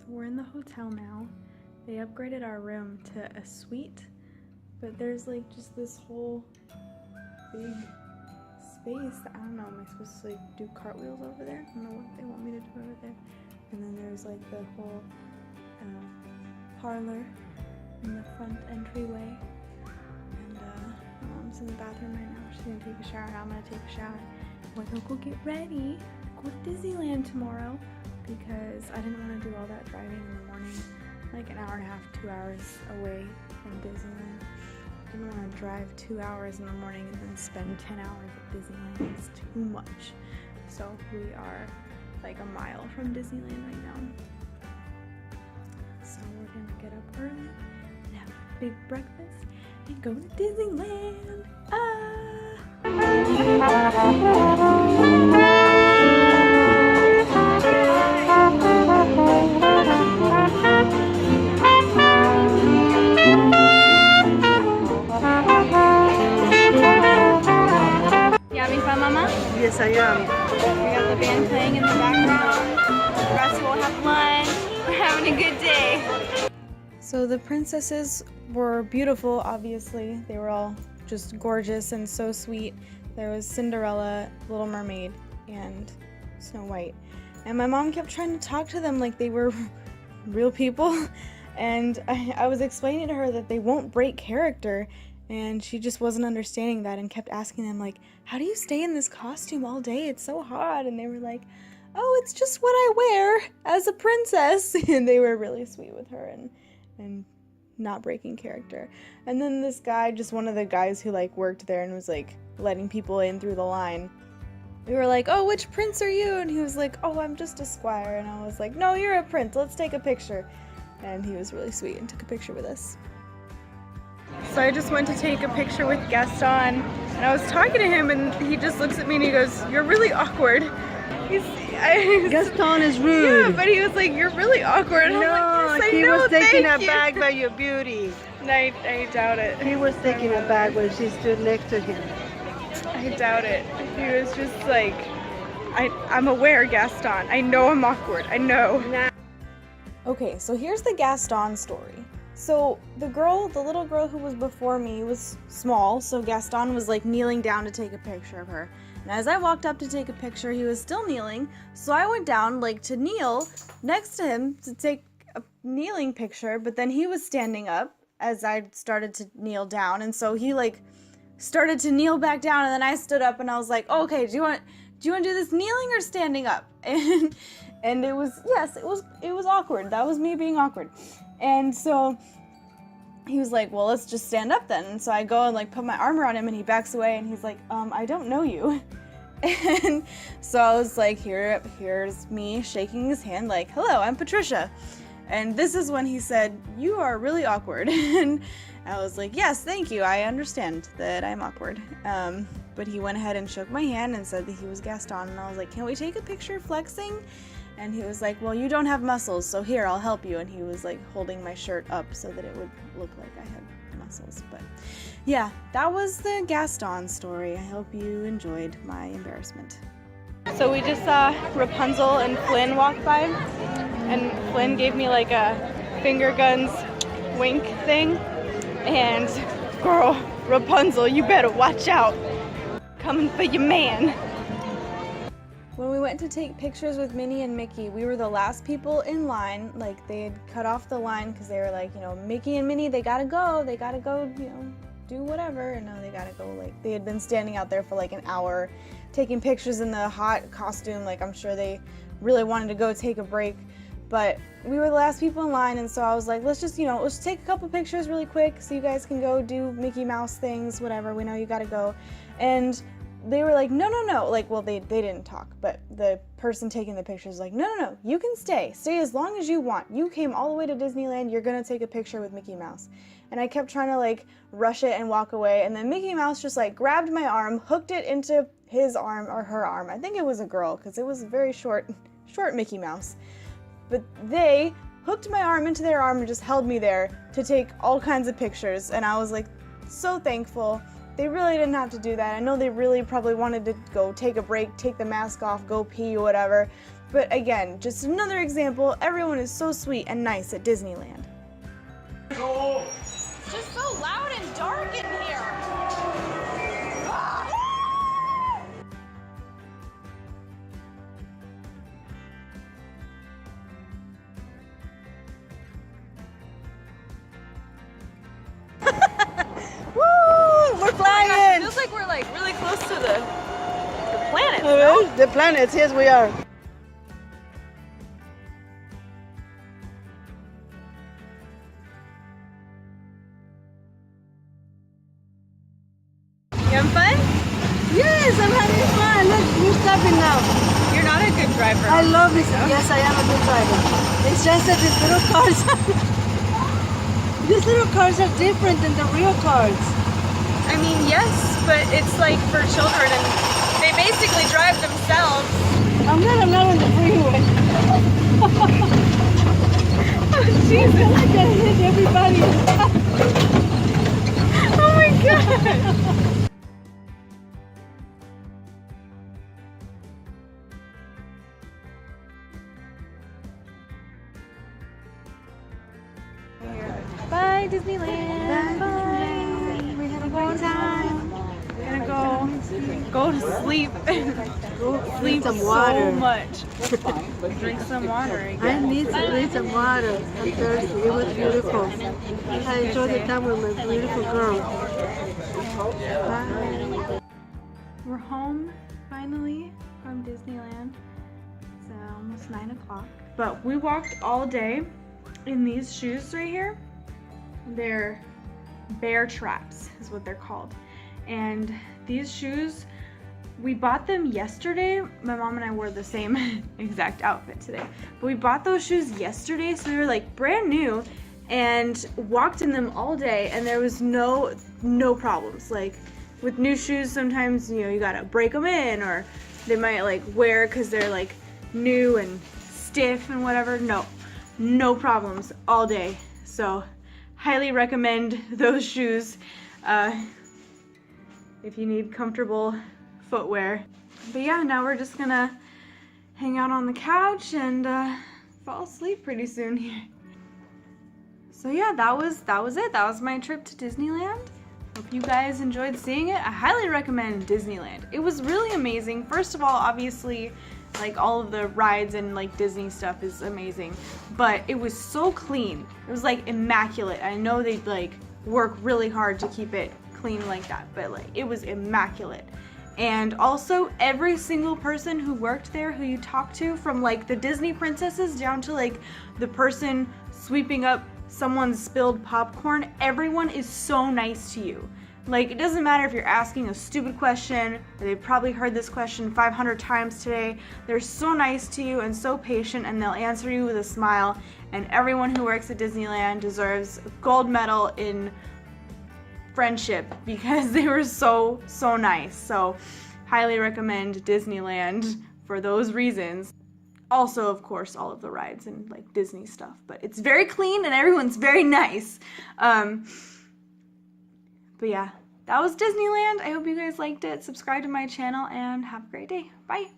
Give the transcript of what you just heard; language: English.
So we're in the hotel now. They upgraded our room to a suite, but there's like just this whole big space that, I don't know, am I supposed to like do cartwheels over there? I don't know what they want me to do over there. And then there's like the whole parlor in the front entryway. And Mom's in the bathroom right now. She's gonna take a shower. I'm gonna take a shower. I'm like, I'll go get ready to go to Disneyland tomorrow, because I didn't want to do all that driving in the morning, like an hour and a half, 2 hours away from Disneyland. I didn't want to drive 2 hours in the morning and then spend 10 hours at Disneyland. It's too much. So we are like a mile from Disneyland right now. So we're gonna get up early and have a big breakfast and go to Disneyland. You having fun, Mama? Yes, I am. We got the band playing in the background. The rest will have lunch. We're having a good day. So the princesses were beautiful, obviously. They were all just gorgeous and so sweet. There was Cinderella, Little Mermaid, and Snow White. And my mom kept trying to talk to them like they were real people. And I was explaining to her that they won't break character. And she just wasn't understanding that and kept asking them, like, how do you stay in this costume all day? It's so hot. And they were like, oh, it's just what I wear as a princess. And they were really sweet with her and not breaking character. And then this guy, just one of the guys who like worked there and was like letting people in through the line, we were like, oh, which prince are you? And he was like, oh, I'm just a squire. And I was like, no, you're a prince. Let's take a picture. And he was really sweet and took a picture with us. So I just went to take a picture with Gaston, and I was talking to him, and he just looks at me and he goes, you're really awkward. Gaston is rude. Yeah, but he was like, you're really awkward. And No, I'm like, he no, was taken thank you. aback by your beauty. I doubt it. He was taken aback when she stood next to him. I doubt it. He was just like, I'm aware, Gaston. I know I'm awkward. I know. Nah. Okay, so here's the Gaston story. So the little girl who was before me was small, so Gaston was like kneeling down to take a picture of her. And as I walked up to take a picture, he was still kneeling, so I went down like to kneel next to him to take a kneeling picture, but then he was standing up as I started to kneel down, and so he like started to kneel back down, and then I stood up and I was like, oh, okay, do you want to do this kneeling or standing up? And it was awkward. That was me being awkward. And so he was like, well, let's just stand up then. And so I go and like put my arm around him, and he backs away, and he's like, I don't know you. And so I was like, here's me shaking his hand like, hello, I'm Patricia. And this is when he said, you are really awkward. And I was like, yes, thank you. I understand that I'm awkward. But he went ahead and shook my hand and said that he was Gaston. And I was like, can we take a picture flexing? And he was like, well, you don't have muscles, so here, I'll help you. And he was like holding my shirt up so that it would look like I had muscles. But yeah, that was the Gaston story. I hope you enjoyed my embarrassment. So we just saw Rapunzel and Flynn walk by, and Flynn gave me like a finger guns wink thing. And girl, Rapunzel, you better watch out. Coming for your man. When we went to take pictures with Minnie and Mickey, we were the last people in line. Like, they had cut off the line because they were like, you know, Mickey and Minnie, they gotta go, you know, do whatever. And now they gotta go. Like, they had been standing out there for like an hour taking pictures in the hot costume. Like, I'm sure they really wanted to go take a break. But we were the last people in line, and so I was like, let's just take a couple pictures really quick so you guys can go do Mickey Mouse things, whatever, we know you gotta go. And they were like, no, like, well, they didn't talk, but the person taking the picture was like, no, you can stay as long as you want. You came all the way to Disneyland, you're gonna take a picture with Mickey Mouse. And I kept trying to like rush it and walk away, and then Mickey Mouse just like grabbed my arm, hooked it into his arm or her arm. I think it was a girl, because it was a very short Mickey Mouse. But they hooked my arm into their arm and just held me there to take all kinds of pictures, and I was like so thankful. They really didn't have to do that. I know they really probably wanted to go take a break, take the mask off, go pee or whatever, But again, just another example, everyone is so sweet and nice at Disneyland. It's just so loud and dark in here. Woo! We're flying! It feels like we're like really close to the planet. The planets, yes we are. You having fun? Yes, I'm having fun. Look, we're stopping now. You're not a good driver. I love this. Yes, I am a good driver. It's just that these little cars these little cars are different than the real cars. I mean, yes, but it's like for children and they basically drive themselves. I'm not on the freeway. Oh, Jesus. I feel like I hit everybody. Oh my God. Bye, Disneyland. Bye. We had a great time. I'm gonna go to sleep. Sleep some so water. much. Drink some water again. I need to drink some water. I'm thirsty. It was beautiful. I enjoyed the time with my beautiful girl. Bye. We're home finally from Disneyland. It's almost 9 o'clock. But we walked all day in these shoes right here. They're bear traps is what they're called. And these shoes, we bought them yesterday. My mom and I wore the same exact outfit today. But we bought those shoes yesterday, so they were like brand new and walked in them all day and there was no problems. Like with new shoes, sometimes, you know, you gotta break them in or they might like wear because they're like new and stiff and whatever. No problems all day. So highly recommend those shoes if you need comfortable footwear. But yeah, now we're just gonna hang out on the couch and fall asleep pretty soon here. So yeah, that was it. That was my trip to Disneyland. Hope you guys enjoyed seeing it. I highly recommend Disneyland. It was really amazing. First of all, obviously, like all of the rides and like Disney stuff is amazing, but it was so clean. It was like immaculate. I know they like work really hard to keep it clean like that, but like it was immaculate. And also every single person who worked there, who you talked to, from like the Disney princesses down to like the person sweeping up someone's spilled popcorn, everyone is so nice to you. Like, it doesn't matter if you're asking a stupid question, or they've probably heard this question 500 times today. They're so nice to you and so patient, and they'll answer you with a smile. And everyone who works at Disneyland deserves a gold medal in friendship because they were so nice. So, highly recommend Disneyland for those reasons. Also, of course, all of the rides and like Disney stuff, but it's very clean and everyone's very nice. But yeah, that was Disneyland. I hope you guys liked it. Subscribe to my channel and have a great day. Bye.